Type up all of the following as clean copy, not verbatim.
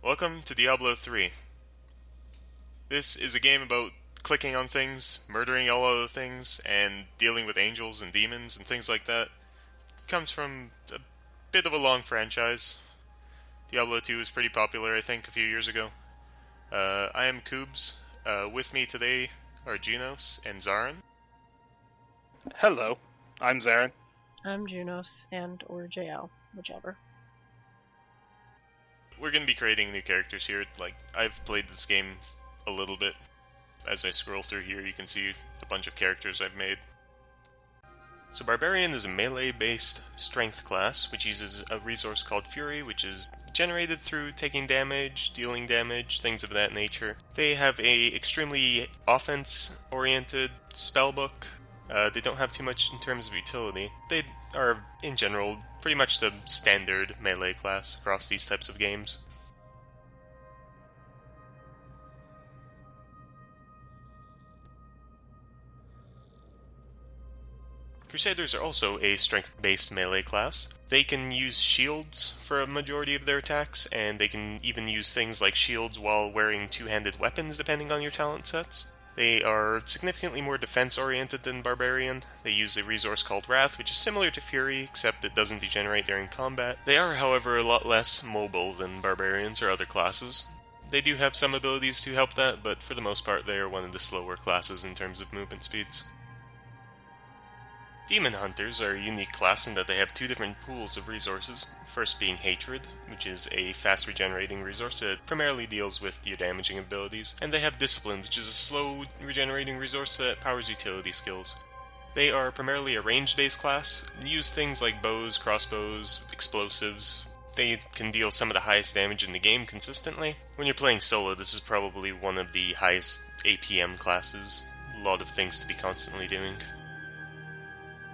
Welcome to Diablo III. This is a game about clicking on things, murdering all other things, and dealing with angels and demons and things like that. It comes from a bit of a long franchise. Diablo 2 was pretty popular, I think, a few years ago. I am Koobs. With me today are Junos and Zarin. Hello, I'm Zarin. I'm Junos or JL, whichever. We're going to be creating new characters here. I've played this game a little bit. As I scroll through here, you can see a bunch of characters I've made. So Barbarian is a melee-based strength class, which uses a resource called Fury, which is generated through taking damage, dealing damage, things of that nature. They have a extremely offense-oriented spellbook. They don't have too much in terms of utility. They are, in general, pretty much the standard melee class across these types of games. Crusaders are also a strength-based melee class. They can use shields for a majority of their attacks, and they can even use things like shields while wearing two-handed weapons depending on your talent sets. They are significantly more defense-oriented than Barbarian. They use a resource called Wrath, which is similar to Fury, except it doesn't degenerate during combat. They are, however, a lot less mobile than Barbarians or other classes. They do have some abilities to help that, but for the most part they are one of the slower classes in terms of movement speeds. Demon Hunters are a unique class in that they have two different pools of resources, first being Hatred, which is a fast regenerating resource that primarily deals with your damaging abilities, and they have Discipline, which is a slow regenerating resource that powers utility skills. They are primarily a range-based class, and use things like bows, crossbows, explosives. They can deal some of the highest damage in the game consistently. When you're playing solo, this is probably one of the highest APM classes, a lot of things to be constantly doing.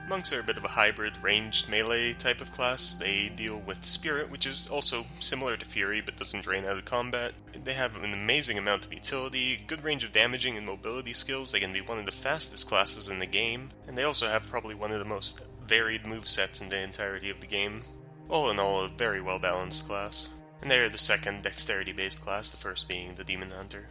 Monks are a bit of a hybrid, ranged melee type of class. They deal with Spirit, which is also similar to Fury, but doesn't drain out of combat. They have an amazing amount of utility, good range of damaging and mobility skills. They can be one of the fastest classes in the game, and they also have probably one of the most varied movesets in the entirety of the game. All in all, a very well balanced class. And they are the second dexterity-based class, the first being the Demon Hunter.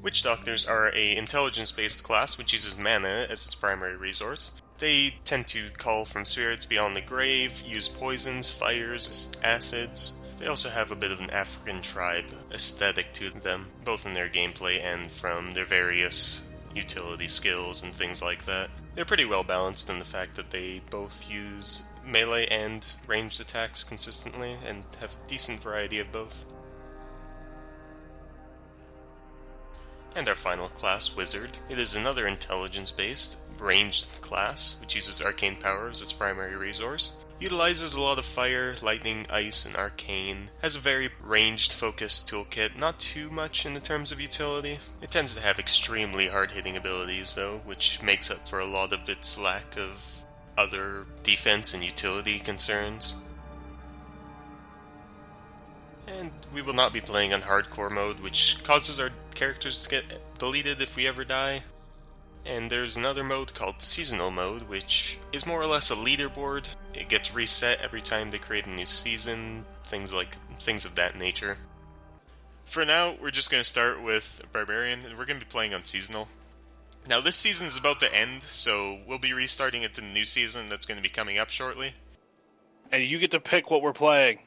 Witch Doctors are a intelligence-based class which uses mana as its primary resource. They tend to call from spirits beyond the grave, use poisons, fires, acids. They also have a bit of an African tribe aesthetic to them, both in their gameplay and from their various utility skills and things like that. They're pretty well balanced in the fact that they both use melee and ranged attacks consistently and have a decent variety of both. And our final class, Wizard. It is another intelligence-based, ranged class, which uses arcane power as its primary resource. Utilizes a lot of fire, lightning, ice, and arcane. Has a very ranged, focused toolkit, not too much in the terms of utility. It tends to have extremely hard-hitting abilities, though, which makes up for a lot of its lack of other defense and utility concerns. And we will not be playing on hardcore mode, which causes our characters to get deleted if we ever die. And there's another mode called Seasonal Mode, which is more or less a leaderboard. It gets reset every time they create a new season, things of that nature. For now, we're just going to start with Barbarian, and we're going to be playing on Seasonal. Now, this season is about to end, so we'll be restarting it to the new season that's going to be coming up shortly. And you get to pick what we're playing.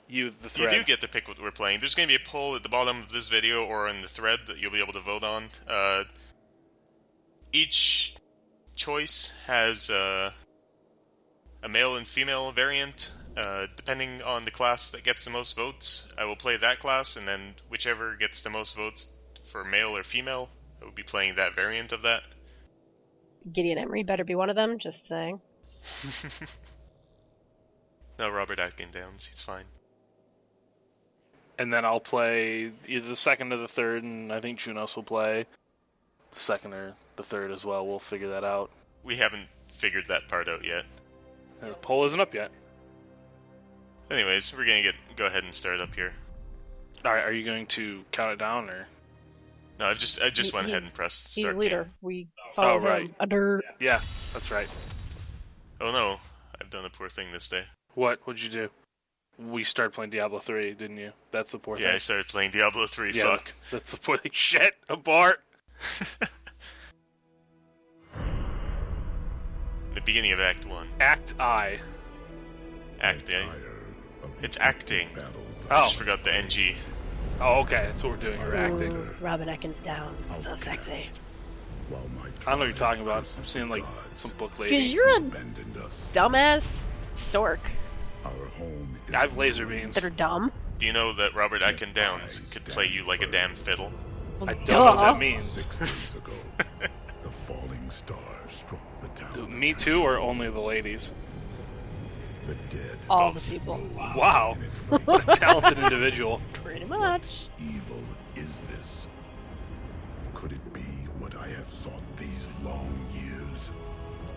The thread. You do get to pick what we're playing. There's going to be a poll at the bottom of this video or in the thread that you'll be able to vote on. Each choice has a male and female variant. Depending on the class that gets the most votes, I will play that class, and then whichever gets the most votes for male or female, I will be playing that variant of that. Gideon Emery better be one of them, just saying. No, Robert Atkins Downs, he's fine. And then I'll play either the second or the third, and I think Junos will play the second or the third as well. We'll figure that out. We haven't figured that part out yet. The poll isn't up yet. Anyways, we're going to go ahead and start up here. Alright, are you going to count it down, or...? No, I just went ahead and pressed start He's leader. game. We follow him right. under... Yeah, that's right. Oh no, I've done a poor thing this day. What'd you do? We started playing Diablo 3, didn't you? That's the poor thing. Yeah, I started playing Diablo 3, Yeah, fuck. that's the poor thing. Shit, apart! The beginning of Act 1. Act I. Acting. It's acting. I Oh. just forgot the NG. Oh, okay, that's what we're doing. We're acting. Ooh, Robin Atkins down. So sexy. I don't know what you're talking about. I'm seeing, like, some book lady. Because you're a dumbass stork I have laser beams. that are dumb. Do you know that Robert Atkin Downs could play you like a damn fiddle? Well, I don't know what duh. that means. The falling star struck the town. Me too, or only the ladies? The dead. All Both. the people. Wow, what a talented individual. Pretty much. Evil is this? Could it be what I have sought these long years?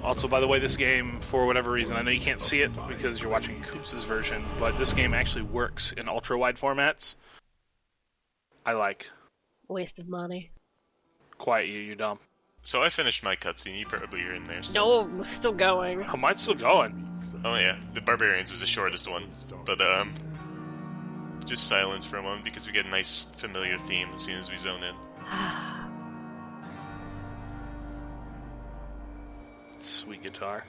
Also, by the way, this game, for whatever reason, I know you can't see it because you're watching Coops' version, but this game actually works in ultra-wide formats. I like. Waste of money. Quiet you, you dumb. So I finished my cutscene, you probably are in there still. No, we're still going. Oh, mine's still going. Oh yeah, the Barbarians is the shortest one. But, just silence for a moment because we get a nice familiar theme as soon as we zone in. Sweet guitar.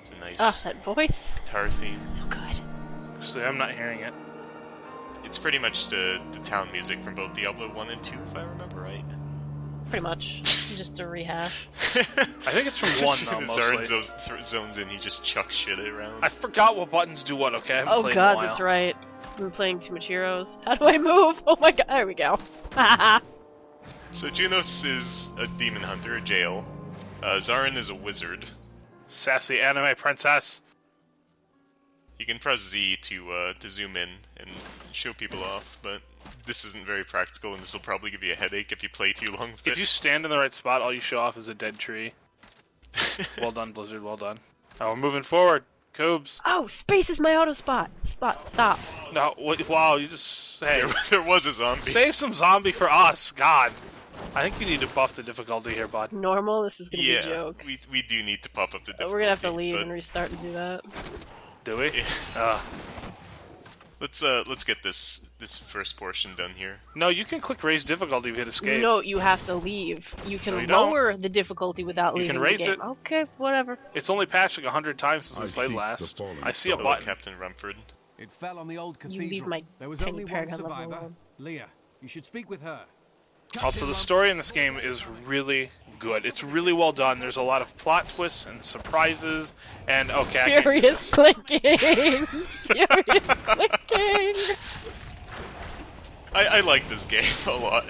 It's a Oh, nice that voice. guitar theme. So good. So I'm not hearing it. It's pretty much the town music from both Diablo 1 and 2, if I remember right. Pretty much. Just a rehash. I think it's from As one, though, soon mostly. as Zarin zones in, he just chucks shit around. I forgot what buttons do what, okay? I haven't Oh played in a god, while. that's right. We were playing too much heroes. How do I move? Oh my god, there we go. So Junos is a demon hunter, a jail. Zarin is a wizard. Sassy anime princess. You can press Z to zoom in and show people off, but this isn't very practical, and this will probably give you a headache if you play too long with If it. you stand in the right spot, all you show off is a dead tree. Well done, Blizzard, well done. Oh, we're moving forward. Coobs. Oh, space is my auto spot. Stop. No, wow, you just... Hey, There was a zombie. save some zombie for us, God. I think you need to buff the difficulty here, bud. Normal, this is gonna be a Yeah, joke. we do need to pop up the difficulty. We're gonna have to leave but and restart and do that. Do we? Yeah. Let's get this first portion done here. No, you can click raise difficulty if you hit escape. No, you have to leave. You can No, you don't. lower the difficulty without You leaving can raise the game. it. Okay, whatever. It's only patched like 100 times since I it's played seek the last. fallen I see a star. Hello, button. Captain Rumford. It fell on the old You cathedral. leave my there was tiny only one paragon level survivor. alone. Leah, you should speak with her. Also, the story in this game is really good. It's really well done. There's a lot of plot twists and surprises, and okay, I can't do Furious this. clicking! Furious clicking! I like this game a lot.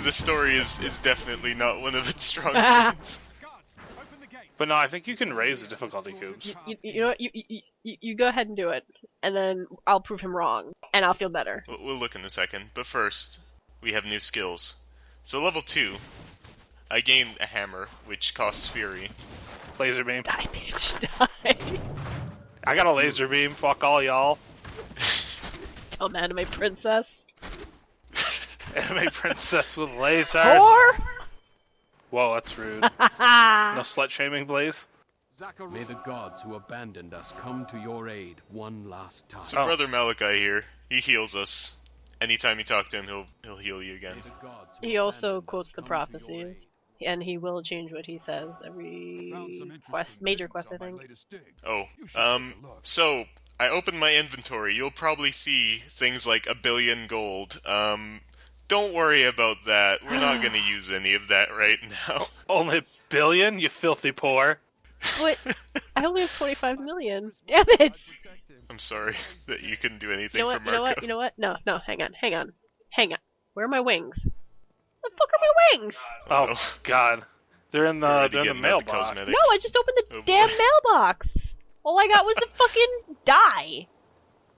The story is definitely not one of its strong points. Guards, open the gate. But no, I think you can raise the difficulty cubes. You know what? You go ahead and do it, and then I'll prove him wrong, and I'll feel better. We'll look in a second, but first, we have new skills. So level 2, I gained a hammer, which costs Fury. Laser beam. Die, bitch, die. I got a laser beam. Fuck all y'all. Dumb anime princess. Anime princess with lasers. Whore! Whoa, that's rude. No slut shaming, please. May the gods who abandoned us come to your aid one last time. So Oh. Brother Malachi here, he heals us. Anytime you talk to him, he'll heal you again. May the gods who He also abandoned us quotes the come to your prophecies, aid. and he will change what he says every major quest, I think. Oh, so I opened my inventory. You'll probably see things like 1 billion gold. Don't worry about that. We're not gonna use any of that right now. Only a billion, you filthy poor. But I only have 25 million. Damn it! I'm sorry that you couldn't do anything You know for what? Marco. You know what? No, hang on. Where are my wings? The fuck are my wings? Oh God, they're in Already the getting at the mailbox. cosmetics. No, I just opened the Oh, boy. damn mailbox. All I got was the fucking die.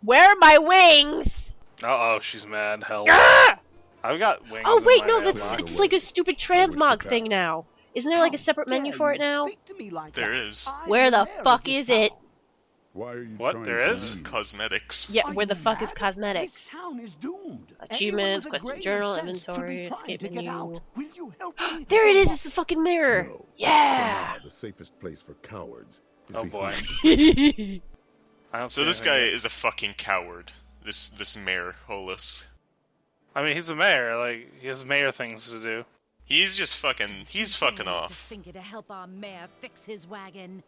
Where are my wings? Uh oh, she's mad. Hell. Ah! I've got wings. Oh in wait, my no, mailbox. it's like a stupid transmog thing now. Isn't there like a separate menu for it now? There is. Where the fuck is it? Why are you What, trying there to is? leave? Cosmetics. Yeah, where the fuck is cosmetics? This town is doomed. Achievements, Anyone with a question grain journal, of sense should be inventory, trying escape to get menu. out. Will you help me? There it is, it's the fucking mirror! No. Yeah! For now, the safest place for cowards is Oh boy. behind I don't So see this anything guy yet. is a fucking coward. This mayor, Holus. I mean, he's a mayor. Like, he has mayor things to do. He's just fucking. He's fucking off. Finger to help our mayor fix his wagon.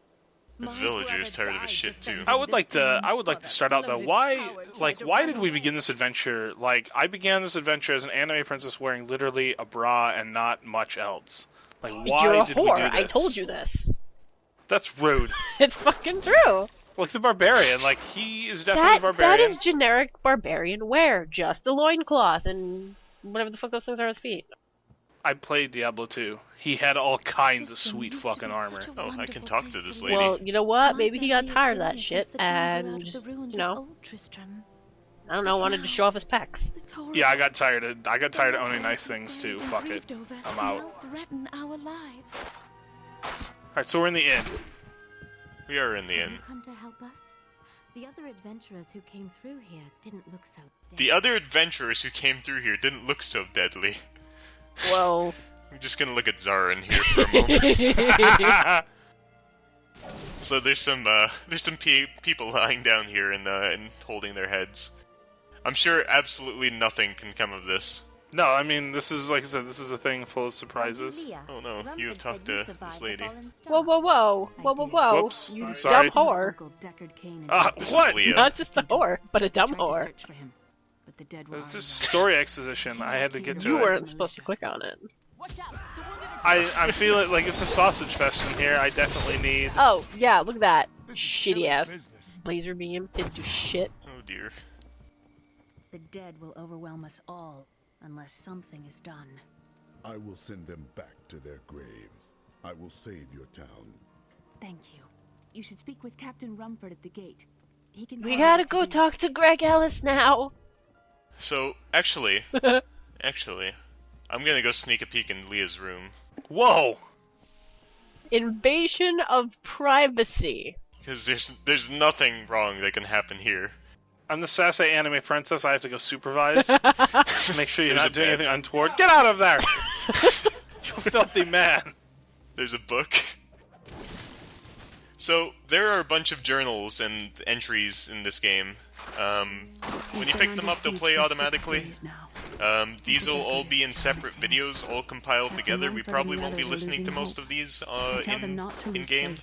This My villager is brother tired of his died shit too. defending I would this like to. town, I would like to but start out though. loaded Why, coward tried like, to why run did we away. begin this adventure? Like, I began this adventure as an anime princess wearing literally a bra and not much else. Like, why You're a did whore. we do this? I told you this. That's rude. It's fucking true. Like the barbarian. Like, he is definitely a That barbarian. is generic barbarian wear. Just a loincloth and whatever the fuck those things are on his feet. I played Diablo 2. He had all kinds of sweet fucking armor. Oh, I can talk to this lady. Well, you know what? My Maybe he got family has tired of been that here shit since the town grew out and of just, the ruins you know, of Old Tristram. I don't know, wanted to show off his pecs. It's horrible. Yeah, I got tired of owning nice things too. Been Fuck it. grieved over I'm and out. now threaten our lives. Alright, so we're in the inn. We are in the Have inn. you come to help us? The other adventurers who came through here didn't look so dead. The other adventurers who came through here didn't look so deadly. Whoa. I'm just gonna look at Zarin here for a moment. So there's some people lying down here and holding their heads. I'm sure absolutely nothing can come of this. No, I mean, this is, like I said, this is a thing full of surprises. Oh no, you have talked to this lady. Whoa, whoa, whoa. Whoa, whoa, whoa. Whoops. You Sorry. dumb whore. Uncle Deckard Cain This What? is Leah. Not just a whore, but a dumb tried to whore. search for him, but the dead were This is already story exposition. I had to get to You it. weren't supposed to click on it. I'm feeling like it's a sausage fest in here. I definitely need. Oh, yeah, look at that. Shitty ass laser beam. Didn't do shit. Oh dear. The dead will overwhelm us all unless something is done. I will send them back to their graves. I will save your town. Thank you. You should speak with Captain Rumford at the gate. He can. We tell you gotta what to go do. talk to Greg Ellis now. So actually, I'm gonna go sneak a peek in Leah's room Whoa! Invasion of privacy. because there's nothing wrong that can happen here. I'm the sassy anime princess. I have to go supervise. Make sure you're There's not a doing bed. anything untoward. Get out of there! You filthy man. There's a book. So there are a bunch of journals and entries in this game. When you pick them up, they'll play automatically. These will all be in separate videos, all compiled together. We probably won't be listening to most of these in game.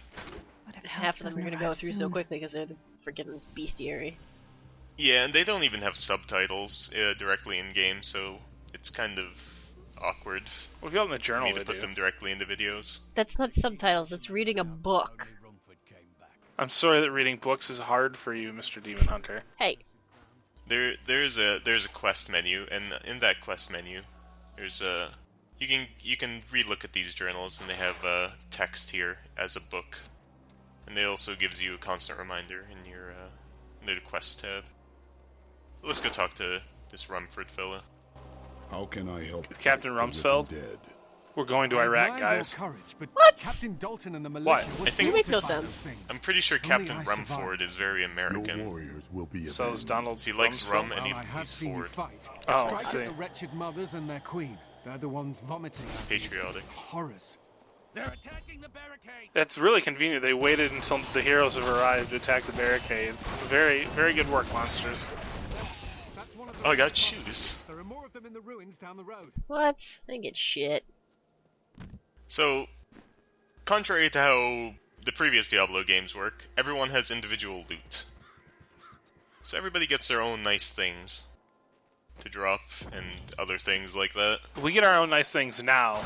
Half of them are gonna go through so quickly because they're the freaking bestiary. Yeah, and they don't even have subtitles directly in game, so it's kind of awkward Well, if you open the for journal, me they to put do. them directly into videos. That's not subtitles, that's reading a book. I'm sorry that reading books is hard for you, Mr. Demon Hunter. Hey, There's a quest menu, and in that quest menu, there's a you can relook at these journals, and they have text here as a book, and it also gives you a constant reminder in your in the quest tab. Let's go talk to this Rumford fella. How can I help? Captain fight the Rumsfeld? living dead? We're going to Iraq, guys. Courage, but What? Captain Dalton and the militia What? were I think- You make no slaughtered by sense. those things. I'm pretty sure Only Captain I Rumford survived. is very Your American. warriors will be So is avenged. Donald. He likes Rumsfeld. rum and Well, I have he's seen you forward. fight. Oh, I Strike see. at the wretched mothers and their queen. They're the ones vomiting. It's patriotic. Horrors. That's really convenient. They waited until the heroes have arrived to attack the barricade. Very, very good work, monsters. That's one of Oh, I got shoes. There are more of them in the ruins down the road. what? I didn't get shit. So, contrary to how the previous Diablo games work, everyone has individual loot. So everybody gets their own nice things to drop and other things like that. We get our own nice things now.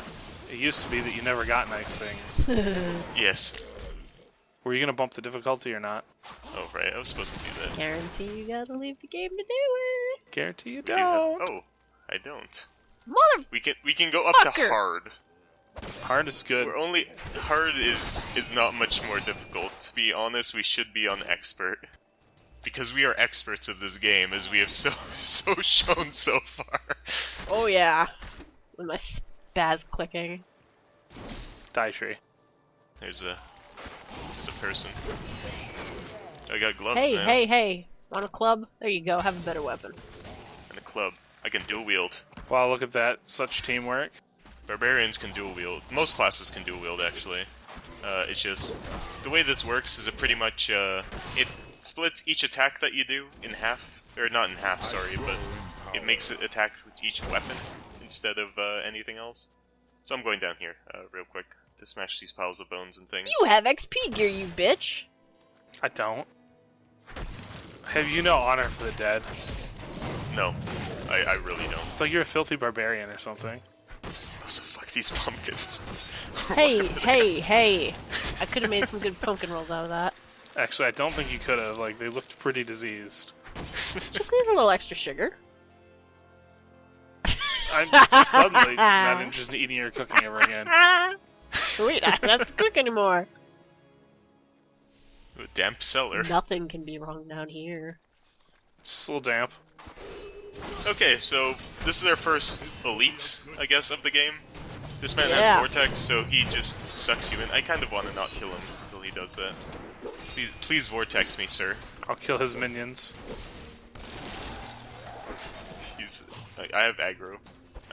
It used to be that you never got nice things. Yes. Were you gonna bump the difficulty or not? Oh, right, I was supposed to do that. Guarantee you gotta leave the game to do it. Guarantee you We do have- don't. oh, I don't. Mother. We can go up to Fucker. hard. Hard is good. We're only hard is not much more difficult. To be honest, we should be on expert. Because we are experts of this game, as we have so shown so far. Oh yeah. With my spaz clicking. Die tree. There's a person. I got gloves Hey, now. hey. Want a club? There you go, have a better weapon. And a club. I can dual wield. Wow, look at that. Such teamwork. Barbarians can dual wield. Most classes can dual wield, actually. It's just the way this works is it pretty much it splits each attack that you do in half, or not in half, sorry, but it makes it attack with each weapon instead of anything else. So I'm going down here real quick to smash these piles of bones and things. You have XP gear, you bitch. I don't. Have you no honor for the dead? No, I really don't. It's like you're a filthy barbarian or something. So fuck these pumpkins. Hey. I could have made some good pumpkin rolls out of that. Actually, I don't think you could have. Like, they looked pretty diseased. Just need a little extra sugar. I'm suddenly not interested in eating or cooking ever again. Sweet, I don't have to cook anymore. A damp cellar. Nothing can be wrong down here. It's just a little damp. Okay, so this is our first elite, I guess, of the game. This man Yeah. has Vortex, so he just sucks you in. I kind of want to not kill him until he does that. Please Vortex me, sir. I'll kill his minions. I have aggro.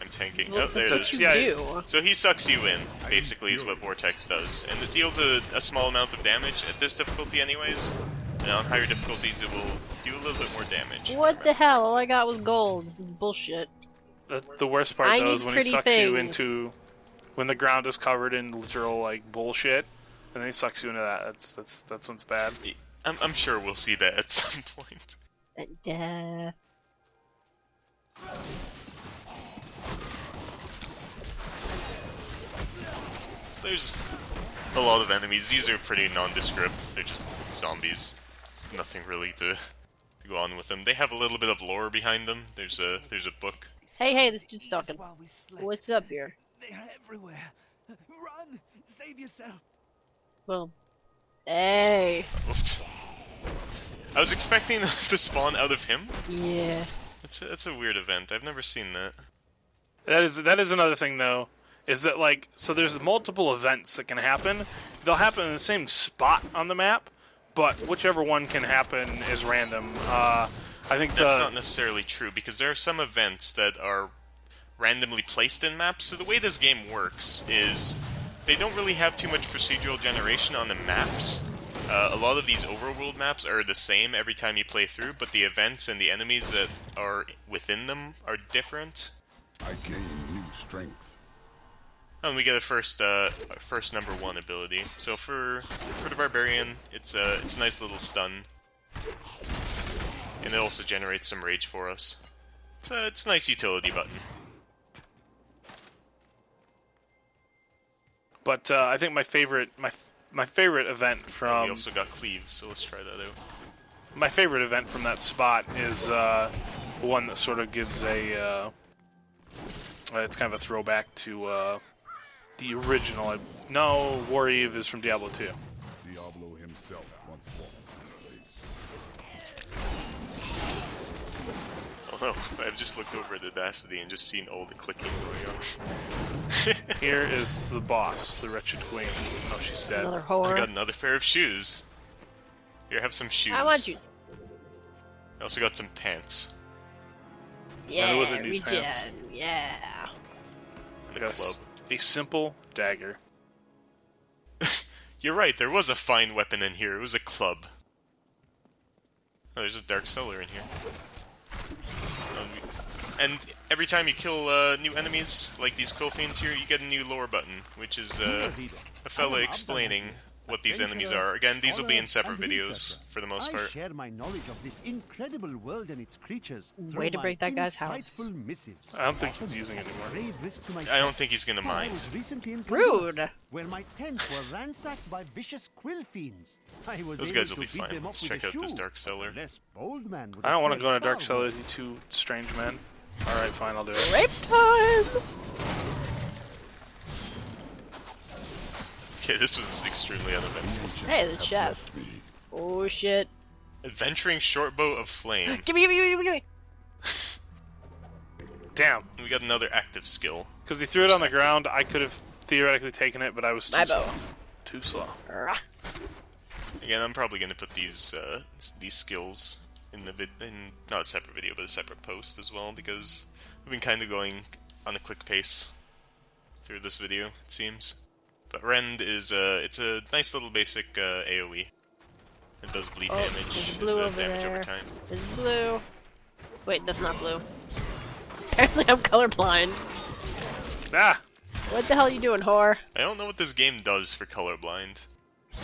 I'm tanking. Well, Oh, there it that's is. what you Yeah. do. So he sucks you in, basically, is what Vortex does. And it deals a small amount of damage at this difficulty anyways. And on higher difficulties it will do a little bit more damage. What the hell? All I got was gold. This is bullshit. The worst part, I though, need is when he pretty sucks you things. into... When the ground is covered in literal, like, bullshit, and then he sucks you into that. That's what's bad. I'm sure we'll see that at some point. So there's a lot of enemies. These are pretty nondescript. They're just zombies. There's nothing really to go on with them. They have a little bit of lore behind them. There's a book. Hey, this dude's talking. What's up here? They are everywhere. Run! Save yourself! Well, hey. Oops. I was expecting to spawn out of him. Yeah. That's a weird event. I've never seen that. That is another thing, though, is that, like, so there's multiple events that can happen. They'll happen in the same spot on the map, but whichever one can happen is random. I think That's not necessarily true, because there are some events that are randomly placed in maps. So the way this game works is they don't really have too much procedural generation on the maps. A lot of these overworld maps are the same every time you play through, but the events and the enemies that are within them are different. I gain new strength. And we get a first number 1 ability. So for the barbarian, it's a nice little stun, and it also generates some rage for us. It's a nice utility button. But I think my favorite event And from we also got cleave, so let's try that out. my favorite event from that spot is one that sort of gives a it's kind of a throwback to the original. No, War Eve is from Diablo II. Diablo himself once walked this place. Oh no, I've just looked over at Audacity and just seen all the clicking going on. Here is the boss, the Wretched Queen. Oh, she's dead. Another I whore. got another pair of shoes. Here, have some shoes. I want you. I also got some pants. Yeah, there wasn't these regen. pants. Yeah. And a Yes. club. A simple dagger. You're right, there was a fine weapon in here. It was a club. Oh, there's a dark cellar in here. And every time you kill new enemies, like these Quill Fiends here, you get a new lore button, which is a fella explaining what these enemies are. Again, these will be in separate videos, for the most I part. share my knowledge of this incredible world and its creatures Way to through break my that guy's house. insightful missives. I don't think he's using it anymore. Brave risk to I myself, don't think he's gonna for I mind. was recently in Rude. Honduras, where my tents were ransacked by vicious quill fiends. I was Those able guys will to be beat fine. them Let's up with check a out this shoe. dark cellar. A less bold man would I don't have want to go to fared Dark far Cellar worse. with you two strange men. Alright, fine, I'll do it. Rape time! Okay, this was extremely uneventful. Hey, the chest. Oh shit. Adventuring Shortbow of Flame. Gimme. Damn. We got another active skill. Because he threw it on the ground, I could have theoretically taken it, but I was too My slow. bow. Too slow. Rah. Again, I'm probably gonna put these skills in not a separate video, but a separate post as well, because we've been kind of going on a quick pace through this video, it seems. But Rend is it's a nice little basic AoE. It does bleed damage, there's blue over damage there. over time. There's blue. Wait, that's not blue. Apparently I'm colorblind. Ah! What the hell are you doing, whore? I don't know what this game does for colorblind. Oh,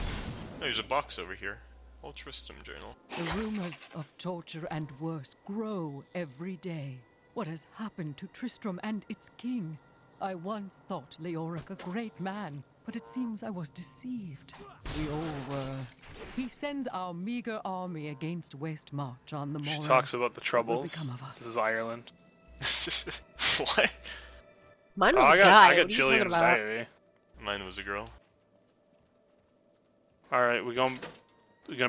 there's a box over here. Old Tristram Journal. The rumors of torture and worse grow every day. What has happened to Tristram and its king? I once thought Leoric a great man, but it seems I was deceived. We all were. He sends our meager army against Westmarch on the morrow. She talks about the What will troubles. become of us? This is Ireland. What? Mine Oh, was I a got guy. What are you Jillian's talking about? diary. Mine was a girl. Alright, we're going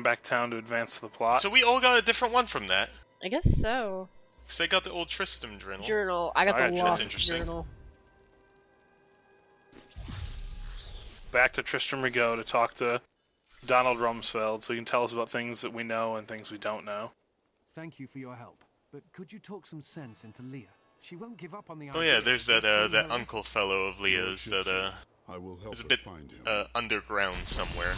back to town to advance the plot. So we all got a different one from that. I guess so. Because I got the Old Tristram Journal. Journal. I got Alright, the that's lost interesting. journal. Back to Tristram we go to talk to Donald Rumsfeld, so he can tell us about things that we know and things we don't know. Thank you for your help. But could you talk some sense into Leah? She won't give up on the Oh idea yeah, there's of that destroying that her uncle fellow of Leah's that I will help is a her bit find him. underground somewhere.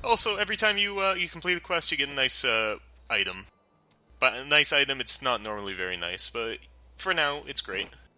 Also, every time you you complete a quest, you get a nice item. But a nice item, it's not normally very nice, but for now, it's great.